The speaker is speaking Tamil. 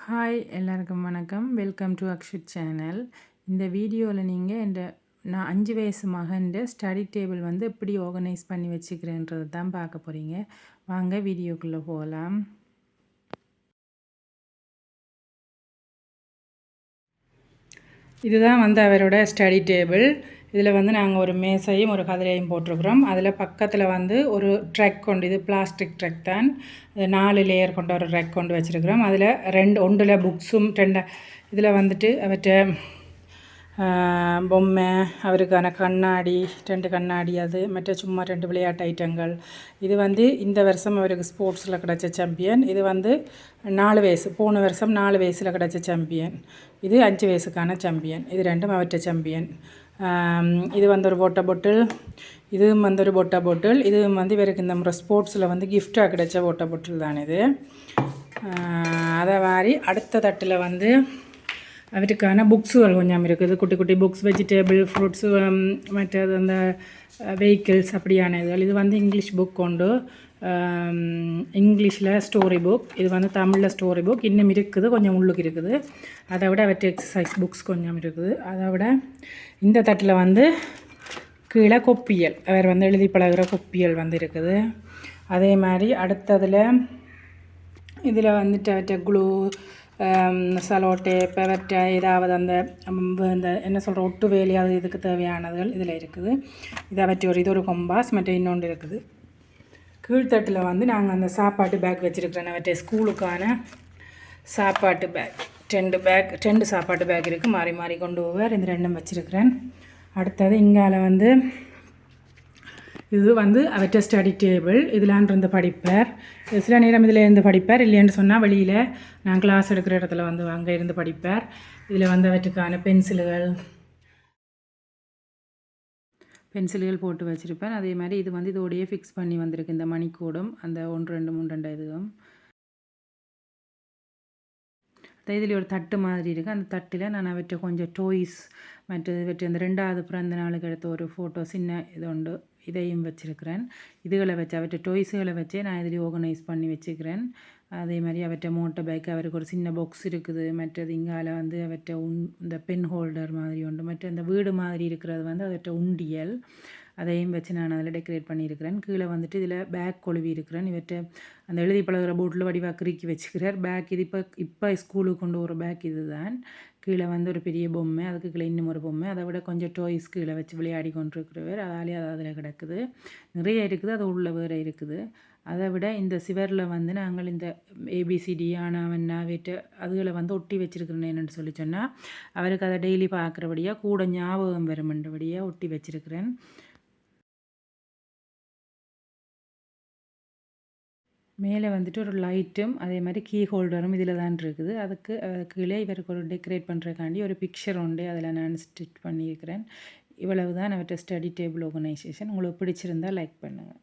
ஹாய் எல்லாருக்கும் வணக்கம். Welcome to Akshuth channel. இந்த வீடியோவில் நீங்கள் நான் 5 வயசு மகன்ட ஸ்டடி டேபிள் வந்து எப்படி ஆர்கனைஸ் பண்ணி வச்சுக்கிறேன்றது தான் பார்க்க போகிறீங்க. வாங்க வீடியோக்குள்ளே போகலாம். இதுதான் வந்து அவரோட ஸ்டடி டேபிள். இதில் வந்து நாங்கள் ஒரு மேசையும் ஒரு கதிரையும் போட்டிருக்கிறோம். அதில் பக்கத்தில் வந்து ஒரு ட்ரக் கொண்டு, இது பிளாஸ்டிக் ட்ரக் தான், 4 லேயர் கொண்ட ஒரு ட்ரக் கொண்டு வச்சுருக்கிறோம். அதில் ஒன்றில் புக்ஸும் இதில் வந்துட்டு அவற்றை பொம்மை, அவருக்கான கண்ணாடி, 2 கண்ணாடி, அது மற்ற சும்மா 2 விளையாட்டு ஐட்டங்கள். இது வந்து இந்த வருஷம் அவருக்கு ஸ்போர்ட்ஸில் கிடச்ச சாம்பியன். இது வந்து 4 வயசு, போன வருஷம் 4 வயசில் கிடச்ச சாம்பியன். இது 5 வயசுக்கான சாம்பியன். இது ரெண்டும் அவற்றை சாம்பியன். இது வந்து ஒரு வாட்டர் பாட்டில், இதுவும் வந்து ஒரு வாட்டர் பாட்டில். இதுவும் வந்து இவருக்கு இந்த முறை ஸ்போர்ட்ஸில் வந்து கிஃப்டாக கிடைச்ச வாட்டர் பாட்டில் தான் இது. அதை மாதிரி அடுத்த தட்டில் வந்து அவருக்கான புக்ஸுகள் கொஞ்சம் இருக்குது. குட்டி குட்டி புக்ஸ், வெஜிடபிள், ஃப்ரூட்ஸு, மற்றது அந்த வெஹிக்கிள்ஸ் அப்படியான இதுகள். இது வந்து இங்கிலீஷ் புக் கொண்டு, இங்கிலீஷில் ஸ்டோரி புக். இது வந்து தமிழில் ஸ்டோரி புக் இன்னும் இருக்குது, கொஞ்சம் உள்ளுக்கு இருக்குது. அதை விட அவற்றை எக்ஸசைஸ் புக்ஸ் கொஞ்சம் இருக்குது. அதை விட இந்த தட்டில் வந்து கீழே கொப்பியல், அவர் வந்து எழுதி பழகிற கொப்பியல் வந்து இருக்குது. அதே மாதிரி அடுத்ததில் இதில் வந்துட்டு அவற்றை க்ளூ, சலோட்டே, பெவர்ட்டை, ஏதாவது அந்த என்ன சொல்கிற ஒட்டு வேலி, அது இதுக்கு தேவையானதுகள் இதில் இருக்குது. இதை பற்றி இது ஒரு கொம்பாஸ், மற்ற இன்னொன்று இருக்குது. கீழ்த்தட்டில் வந்து நாங்கள் அந்த சாப்பாட்டு பேக் வச்சுருக்கிறேன். அவற்றை ஸ்கூலுக்கான சாப்பாட்டு பேக், 2 சாப்பாட்டு பேக் இருக்குது, மாறி மாறி கொண்டு போவார். இந்த 2 வச்சுருக்கிறேன். அடுத்தது இங்கால வந்து இது வந்து அவற்றை ஸ்டடி டேபிள். இதிலான் இருந்து படிப்பார். சில நேரம் இதில் இருந்து படிப்பார், இல்லைன்னு சொன்னால் வெளியில் நான் கிளாஸ் எடுக்கிற இடத்துல வந்து அங்கே இருந்து படிப்பார். இதில் வந்து அவற்றுக்கான பென்சில்கள் போட்டு வச்சுருப்பேன். அதே மாதிரி இது வந்து இதோடையே ஃபிக்ஸ் பண்ணி வந்திருக்கு, இந்த மணிக்கூடும், அந்த 1 2 3 2 இதுவும். இதில் ஒரு தட்டு மாதிரி இருக்குது. அந்த தட்டில் நான் அவற்றை கொஞ்சம் டோய்ஸ், மற்றது இவற்றை அந்த 2வது பிறந்த நாளுக்கு எடுத்த ஒரு ஃபோட்டோ சின்ன இது உண்டு, இதையும் வச்சுருக்கிறேன். இதுகளை வச்சு அவற்றை டொய்ஸுகளை வச்சே நான் இதில் ஆர்கனைஸ் பண்ணி வச்சுக்கிறேன். அதே மாதிரி அவற்றை மோட்டர் பைக், அவருக்கு ஒரு சின்ன பாக்ஸ் இருக்குது. மற்றது இங்கால வந்து அவற்றை இந்த பென் ஹோல்டர் மாதிரி உண்டு. மற்ற இந்த வீடு மாதிரி இருக்கிறது வந்து அவற்றை உண்டியல், அதையும் வச்சு நான் அதில் டெக்கரேட் பண்ணியிருக்கிறேன். கீழே வந்துட்டு இதில் பேக் கொழுவி இருக்கிறேன். இவற்றை அந்த எழுதி பழகிற போட்டில் வடிவாக கிறுக்கி வச்சுக்கிறார். பேக் இது இப்போ ஸ்கூலுக்கு கொண்டு ஒரு பேக் இது தான். கீழே வந்து ஒரு பெரிய பொம்மை, அதுக்கு கீழே இன்னும் ஒரு பொம்மை, அதை விட கொஞ்சம் டாய்ஸ் கீழே வச்சு விளையாடி கொண்டிருக்கிறவர். அதாலே அது அதில் கிடக்குது. நிறைய இருக்குது, அது உள்ள வேறு இருக்குது. அதை விட இந்த சிவரில் வந்து நாங்கள் இந்த ஏபிசிடி ஆனாவன்னா வீட்டு அதுகளை வந்து ஒட்டி வச்சுருக்கிறேன். என்னென்னு சொல்லி சொன்னால் அவருக்கு அதை டெய்லி பார்க்குறபடியாக கூட ஞாபகம் வருமன்றபடியாக ஒட்டி வச்சுருக்கிறேன். மேலே வந்துட்டு ஒரு லைட்டும் அதே மாதிரி கீ ஹோல்டரும் இதில் தான் இருக்குது. அதுக்கு கீழே இவருக்கு ஒரு டெக்கரேட் பண்ணுறதுக்காண்டி ஒரு பிக்சர் உண்டு, அதில் நான் ஸ்டிச் பண்ணியிருக்கிறேன். இவ்வளவு தான் அவற்றை ஸ்டடி டேபிள் ஆர்கனைசேஷன். உங்களுக்கு பிடிச்சிருந்தால் லைக் பண்ணுங்கள்.